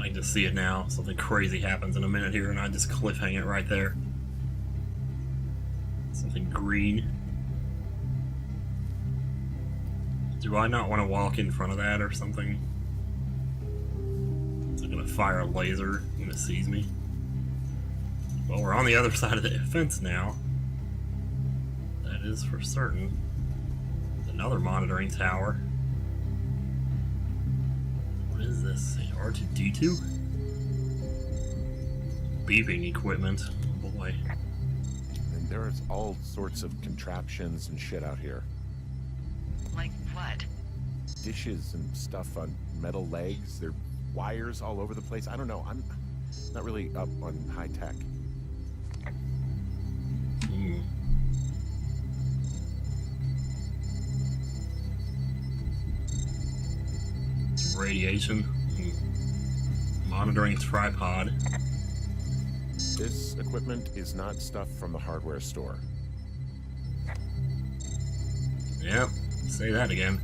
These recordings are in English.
I can just see it now. Something crazy happens in a minute here, and I just cliffhang it right there. Something green. Do I not want to walk in front of that or something? Is it gonna fire a laser when it sees me? Well, we're on the other side of the fence now. That is for certain. There's another monitoring tower. What is this? R2-D2? Beeping equipment. Oh boy. And there's all sorts of contraptions and shit out here. Like what? Dishes and stuff on metal legs. There are wires all over the place. I don't know. I'm not really up on high tech. Radiation. Monitoring tripod. This equipment is not stuff from the hardware store. Yep, say that again.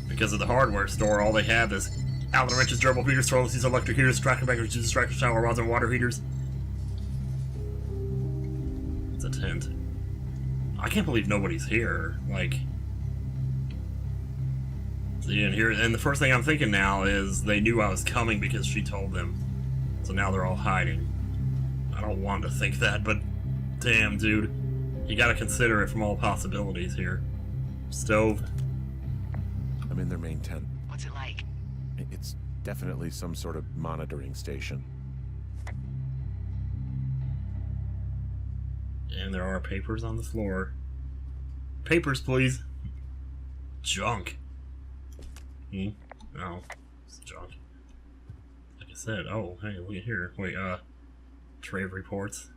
Because of the hardware store, all they have is Allen wrenches, durable heaters, throwing electric heaters, tractor bankers, distractor shower rods, and water heaters. It's a tent. I can't believe nobody's here. Like, see, and the first thing I'm thinking now is they knew I was coming because she told them. So now they're all hiding. I don't want to think that, but damn, dude. You gotta consider it from all possibilities here. Stove. I'm in their main tent. What's it like? It's definitely some sort of monitoring station. And there are papers on the floor. Papers, please. Junk. No. It's junk. Like I said, oh, hey, look at here. Wait, tray of reports.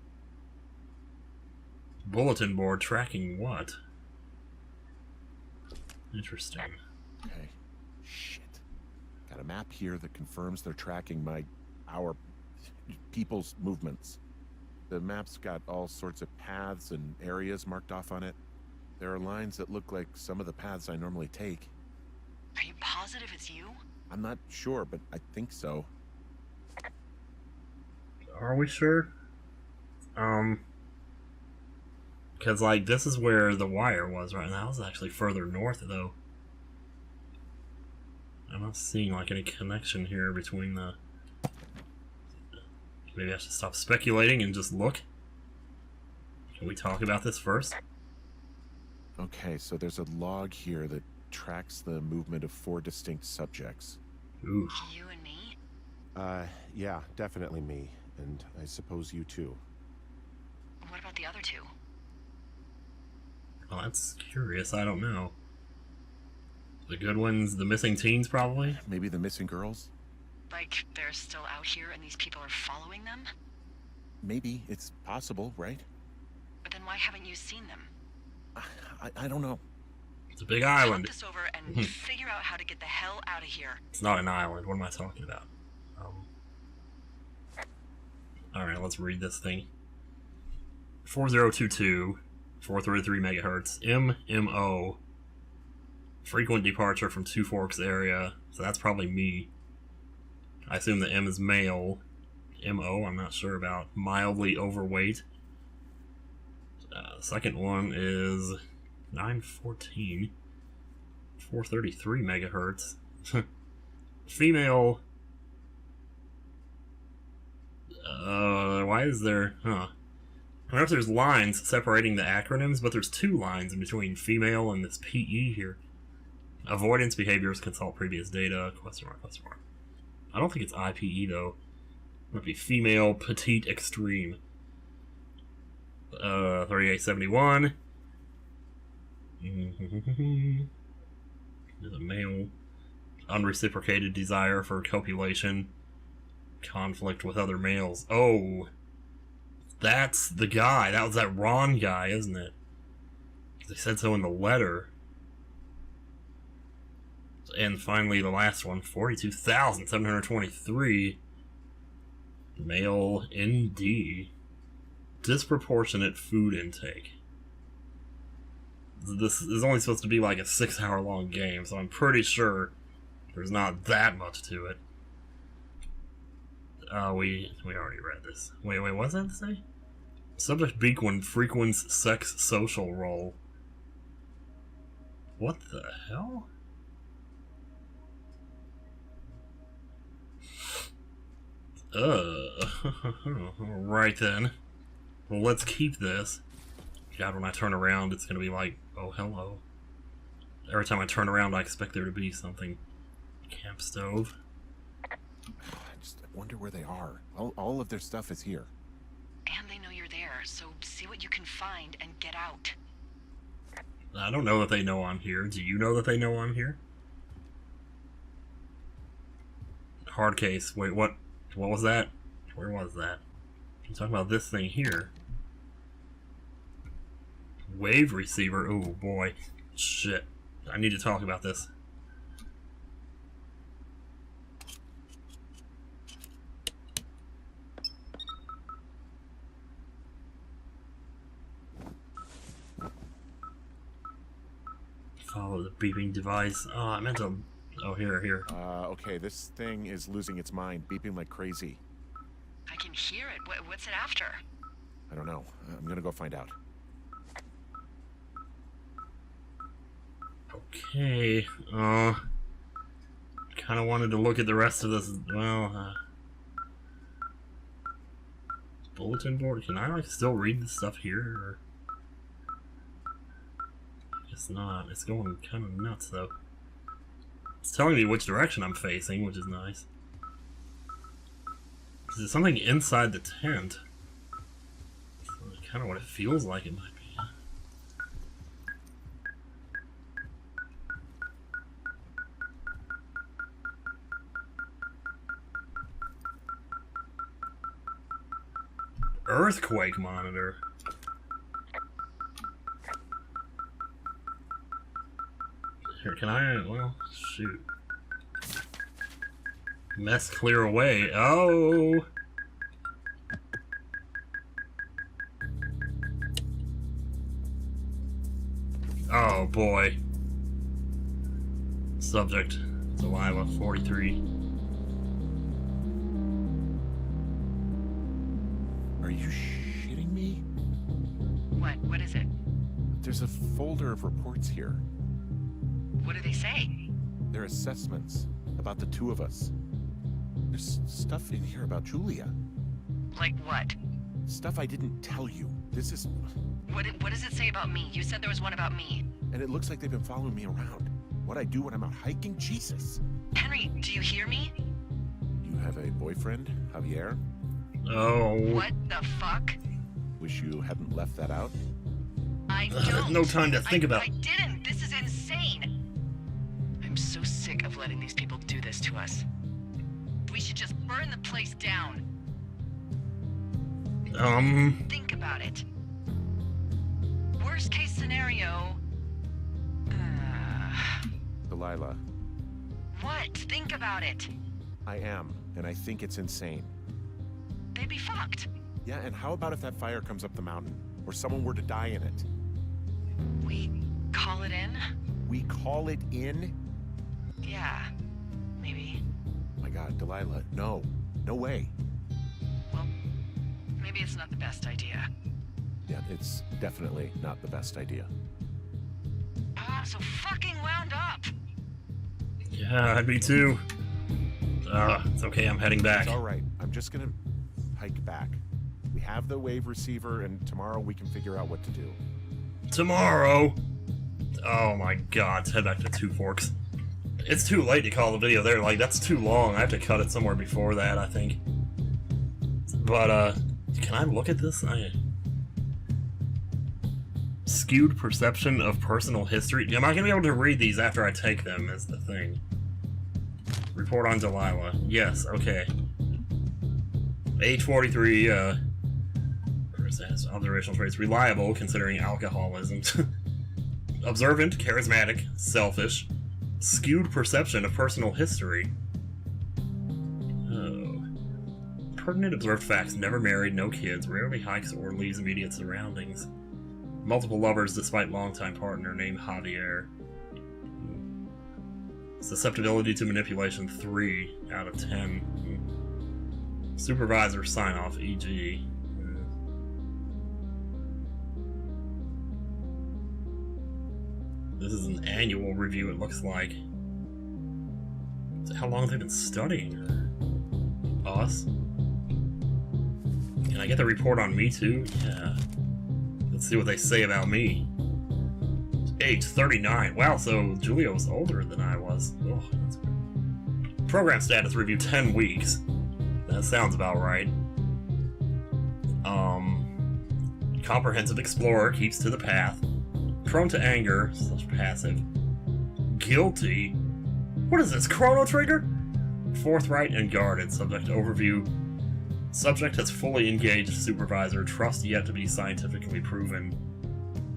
Bulletin board tracking what? Interesting. Okay. Shit. Got a map here that confirms they're tracking our people's movements. The map's got all sorts of paths and areas marked off on it. There are lines that look like some of the paths I normally take. Are you positive it's you? I'm not sure, but I think so. Are we sure? Because, like, this is where the wire was right now. It's actually further north, though. I'm not seeing, like, any connection here between the... Maybe I should stop speculating and just look. Can we talk about this first? Okay, so there's a log here that tracks the movement of 4 distinct subjects. Ooh. You and me? Yeah, definitely me. And I suppose you too. What about the other 2? Well, that's curious. I don't know. The good ones, the missing teens, probably? Maybe the missing girls? Like, they're still out here and these people are following them? Maybe. It's possible, right? But then why haven't you seen them? I don't know. It's a big Talk island. this over and figure out how to get the hell out of here. It's not an island. What am I talking about? Alright, let's read this thing. 4022, 433 megahertz, MMO. Frequent departure from Two Forks area. So that's probably me. I assume the M is male. MO, I'm not sure about. Mildly overweight. The second one is 914. 433 megahertz. Female. Why is there... Huh. I don't know if there's lines separating the acronyms, but there's 2 lines in between female and this PE here. Avoidance behaviors, consult previous data, question mark, question mark. I don't think it's IPE though. It might be female, petite, extreme. 3871. There's a male. Unreciprocated desire for copulation. Conflict with other males. Oh! That's the guy. That was that Ron guy, isn't it? They said so in the letter. And finally, the last one, 42,723. Male ND. Disproportionate food intake. This is only supposed to be like a 6-hour long game, so I'm pretty sure there's not that much to it. We already read this. Wait, what's that say? Subject Beacon frequents sex social role. What the hell? Right then. Well, let's keep this. God, when I turn around, it's gonna be like, oh, hello. Every time I turn around, I expect there to be something. Camp stove. I wonder where they are. All of their stuff is here. And they know you're there, so see what you can find and get out. I don't know that they know I'm here. Do you know that they know I'm here? Hard case. Wait, what? What was that? Where was that? I'm talking about this thing here. Wave receiver. Oh boy. Shit. I need to talk about this. Follow the beeping device. Oh, I meant to... Oh, here. Okay, this thing is losing its mind, beeping like crazy. I can hear it. What's it after? I don't know. I'm gonna go find out. Okay, kind of wanted to look at the rest of this, well, bulletin board. Can I, like, still read this stuff here, or? Guess not. It's going kind of nuts, though. It's telling me which direction I'm facing, which is nice. Is there something inside the tent? That's kind of what it feels like it might be. Earthquake monitor. Here, can I? Well, shoot. Mess clear away. Oh! Oh boy. Subject: Delilah, 43. Are you shitting me? What is it? There's a folder of reports here. What do they say? They're assessments about the two of us. There's stuff in here about Julia. Like what? Stuff I didn't tell you. This is... What does it say about me? You said there was one about me. And it looks like they've been following me around. What I do when I'm out hiking? Jesus. Henry, do you hear me? You have a boyfriend, Javier? Oh. What the fuck? Wish you hadn't left that out. I There's don't. no time to think about. I didn't. This is insane. I'm so sick of letting these people do this to us. We should just burn the place down. Think about it. Worst case scenario. Delilah, What? Think about it. I am, and I think it's insane. They'd be fucked. Yeah, and how about if that fire comes up the mountain, or someone were to die in it? We call it in? We call it in? Yeah, maybe. My God, Delilah, no. No way. Well, maybe it's not the best idea. Yeah, it's definitely not the best idea. I'm so fucking wound up. Yeah, me too. It's okay, I'm heading back. It's all right. I'm just gonna hike back. We have the wave receiver, and tomorrow we can figure out what to do. Tomorrow? Oh my god, let's head back to Two Forks. It's too late to call the video there, like, that's too long. I have to cut it somewhere before that, I think. But, can I look at this? Skewed perception of personal history. Am I gonna be able to read these after I take them, is the thing. Report on Delilah. Yes, okay. Age 43, observational traits. Reliable, considering alcoholism. Observant, charismatic, selfish. Skewed perception of personal history. Oh. Pertinent observed facts. Never married, no kids, rarely hikes or leaves immediate surroundings. Multiple lovers despite longtime partner named Javier. Susceptibility to manipulation 3 out of 10. Supervisor sign off, e.g. This is an annual review, it looks like. How long have they been studying us? Can I get the report on me too? Yeah. Let's see what they say about me. Age 39. Wow, so Julia was older than I was. Oh, that's good. Program status review 10 weeks. That sounds about right. Comprehensive explorer, keeps to the path. Prone to anger, / passive. Guilty? What is this, Chrono Trigger? Forthright and guarded, subject overview. Subject has fully engaged supervisor, trust yet to be scientifically proven.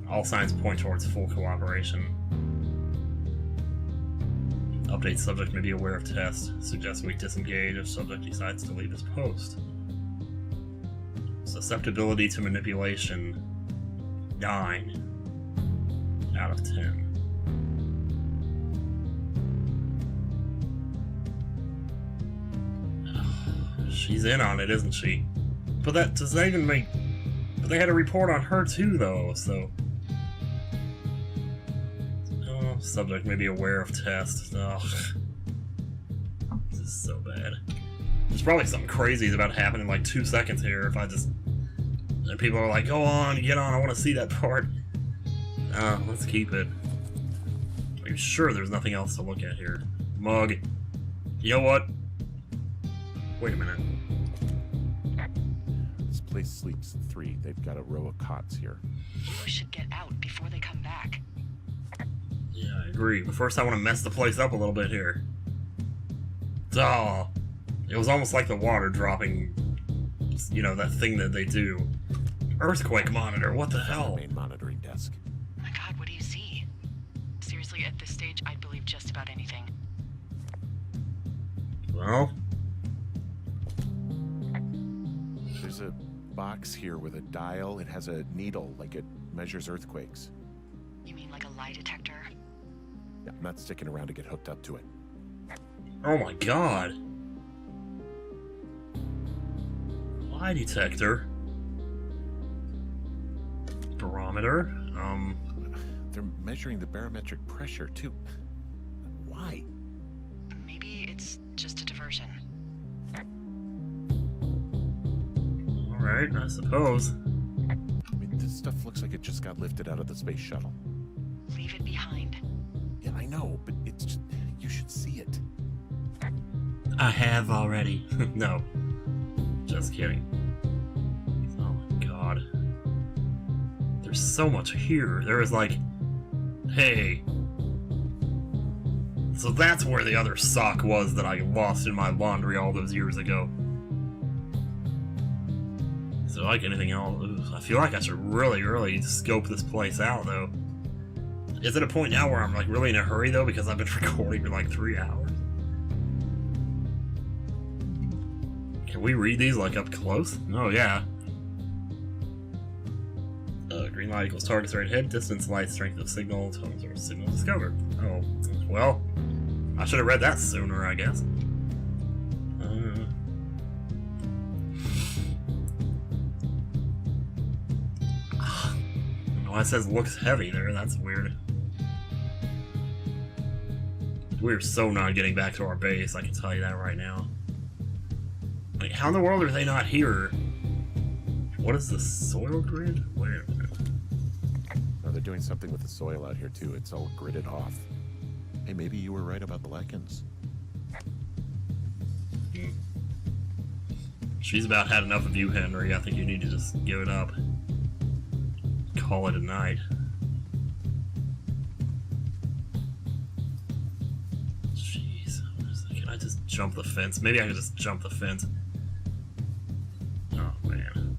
All signs point towards full cooperation. Update, subject may be aware of test. Suggests we disengage if subject decides to leave his post. Susceptibility to manipulation, 9 out of 10. She's in on it, isn't she? But that does that even make... But they had a report on her too, though, so... Oh, subject may be aware of test. Ugh. This is so bad. There's probably something crazy is about to happen in like 2 seconds here if I just... And people are like, go on, get on, I want to see that part. Let's keep it. Are you sure there's nothing else to look at here? Mug. You know what? Wait a minute. This place sleeps 3. They've got a row of cots here. We should get out before they come back. Yeah, I agree. But first I want to mess the place up a little bit here. Oh, it was almost like the water dropping, you know, that thing that they do. Earthquake monitor, what the hell? Main monitoring desk. Oh my god, what do you see? Seriously, at this stage, I'd believe just about anything. Well... There's a box here with a dial. It has a needle, like it measures earthquakes. You mean like a lie detector? Yeah, I'm not sticking around to get hooked up to it. Oh my god. Lie detector. Barometer. They're measuring the barometric pressure, too. Why? Maybe it's just a diversion. Alright, I suppose. I mean, this stuff looks like it just got lifted out of the space shuttle. Leave it behind. Yeah, I know, but it's just... You should see it. I have already. No. Just kidding. Oh my god. There's so much here. There is like... Hey. So that's where the other sock was that I lost in my laundry all those years ago. So like anything else, I feel like I should really scope this place out, though. Is it a point now where I'm like really in a hurry, though, because I've been recording for like 3 hours? Can we read these like up close? Oh yeah. Green light equals target straight ahead, distance, light, strength of signal, tones or signal discovered. Oh, well, I should have read that sooner, I guess. Why it says looks heavy there, that's weird. We're so not getting back to our base, I can tell you that right now. Like, how in the world are they not here? What is the soil grid? Wait a minute. Oh, they're doing something with the soil out here, too. It's all gridded off. Hey, maybe you were right about the lichens. She's about had enough of you, Henry. I think you need to just give it up. Call it a night. Jeez. Can I just jump the fence? Maybe I can just jump the fence. Oh, man.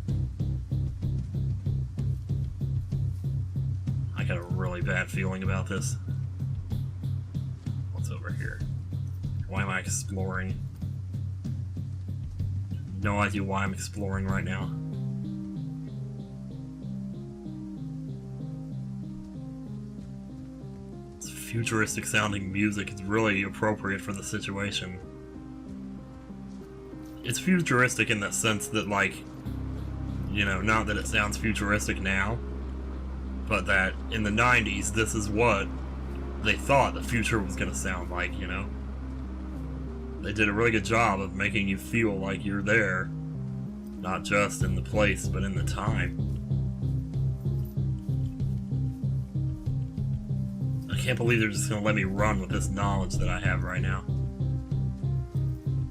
I got a really bad feeling about this. What's over here? Why am I exploring? No idea why I'm exploring right now. It's futuristic sounding music. It's really appropriate for the situation. it's futuristic in the sense that, like, you know, not that it sounds futuristic now, but that in the 90s, this is what they thought the future was going to sound like, you know? They did a really good job of making you feel like you're there, not just in the place, but in the time. I can't believe they're just going to let me run with this knowledge that I have right now.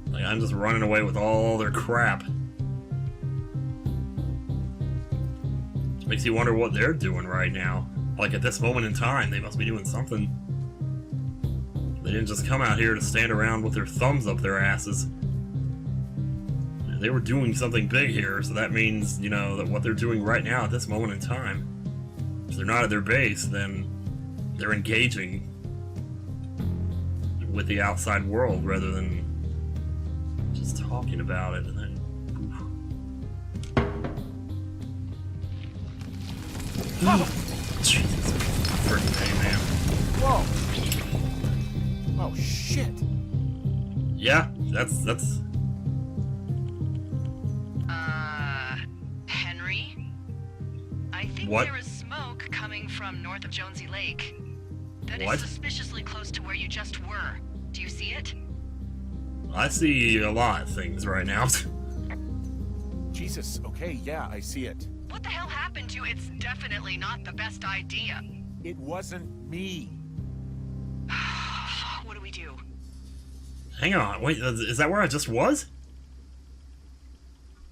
Like, I'm just running away with all their crap. Makes you wonder what they're doing right now. Like, at this moment in time, they must be doing something. They didn't just come out here to stand around with their thumbs up their asses. They were doing something big here, so that means, you know, that what they're doing right now at this moment in time, if they're not at their base, then they're engaging with the outside world rather than just talking about it. And then, Jesus, freaking hey, man. Whoa! Oh shit! Yeah, that's. Henry? I think What? there is smoke coming from north of Jonesy Lake. That What? is suspiciously close to where you just were. Do you see it? I see a lot of things right now. Jesus, okay, yeah, I see it. What the hell happened to you? It's definitely not the best idea. It wasn't me. What do we do? Hang on, wait, is that where I just was?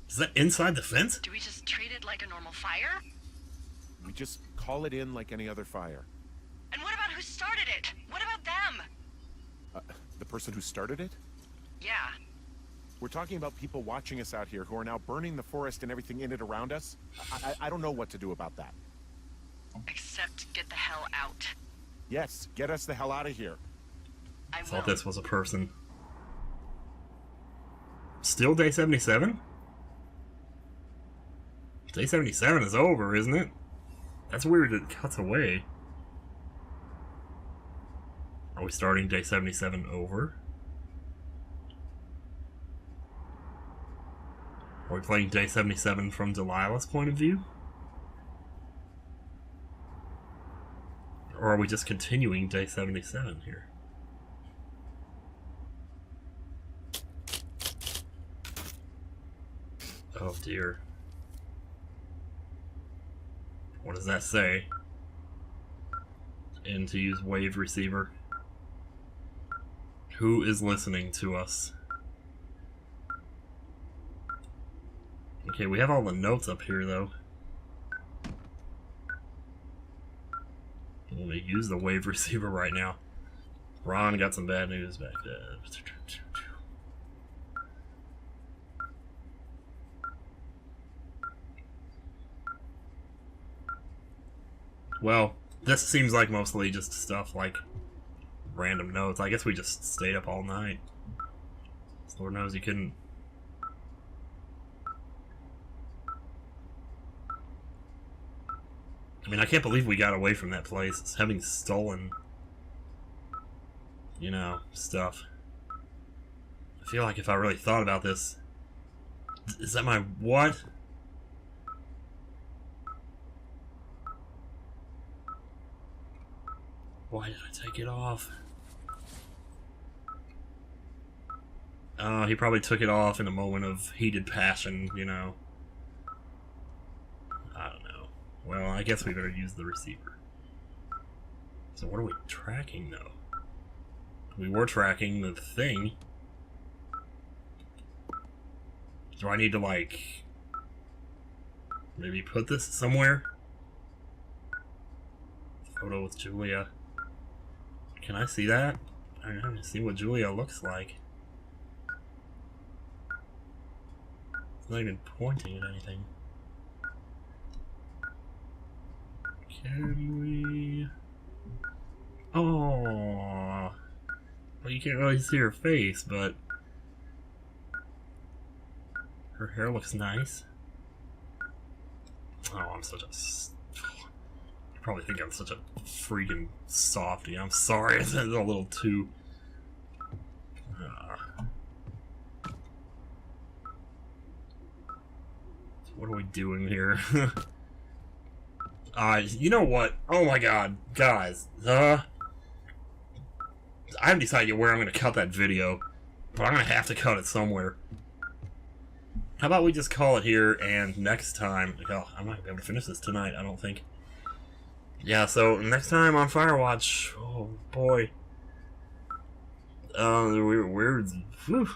Is that inside the fence? Do we just treat it like a normal fire? We just call it in like any other fire. And what about who started it? What about them? The person who started it? Yeah. We're talking about people watching us out here who are now burning the forest and everything in it around us. I don't know what to do about that. Except get the hell out. Yes, get us the hell out of here. I Thought will. this was a person. Still day 77? Day 77 is over, isn't it? That's weird, it cuts away. Are we starting day 77 over? Are we playing day 77 from Delilah's point of view? Or are we just continuing day 77 here? Oh dear. What does that say? And to use wave receiver. Who is listening to us? Okay, we have all the notes up here though. Let me use the wave receiver right now. Ron got some bad news back there. Well, this seems like mostly just stuff like random notes. I guess we just stayed up all night. Lord knows you couldn't. I mean, I can't believe we got away from that place. It's having stolen, you know, stuff. I feel like if I really thought about this... Is that my... what? Why did I take it off? Oh, he probably took it off in a moment of heated passion, you know. I don't know. Well, I guess we better use the receiver. So what are we tracking, though? We were tracking the thing. Do I need to, like, maybe put this somewhere? Photo with Julia. Can I see that? I haven't seen what Julia looks like. It's not even pointing at anything. Can we... Oh, well, you can't really see her face, but her hair looks nice. Oh, I'm such a... You probably think I'm such a freaking softie. I'm sorry, it's a little too... What are we doing here? You know what? Oh my god, guys. I haven't decided yet where I'm going to cut that video, but I'm going to have to cut it somewhere. How about we just call it here, and next time... Oh, I'm not going to be able to finish this tonight, I don't think. Yeah, so next time on Firewatch... Oh, boy. We're whew.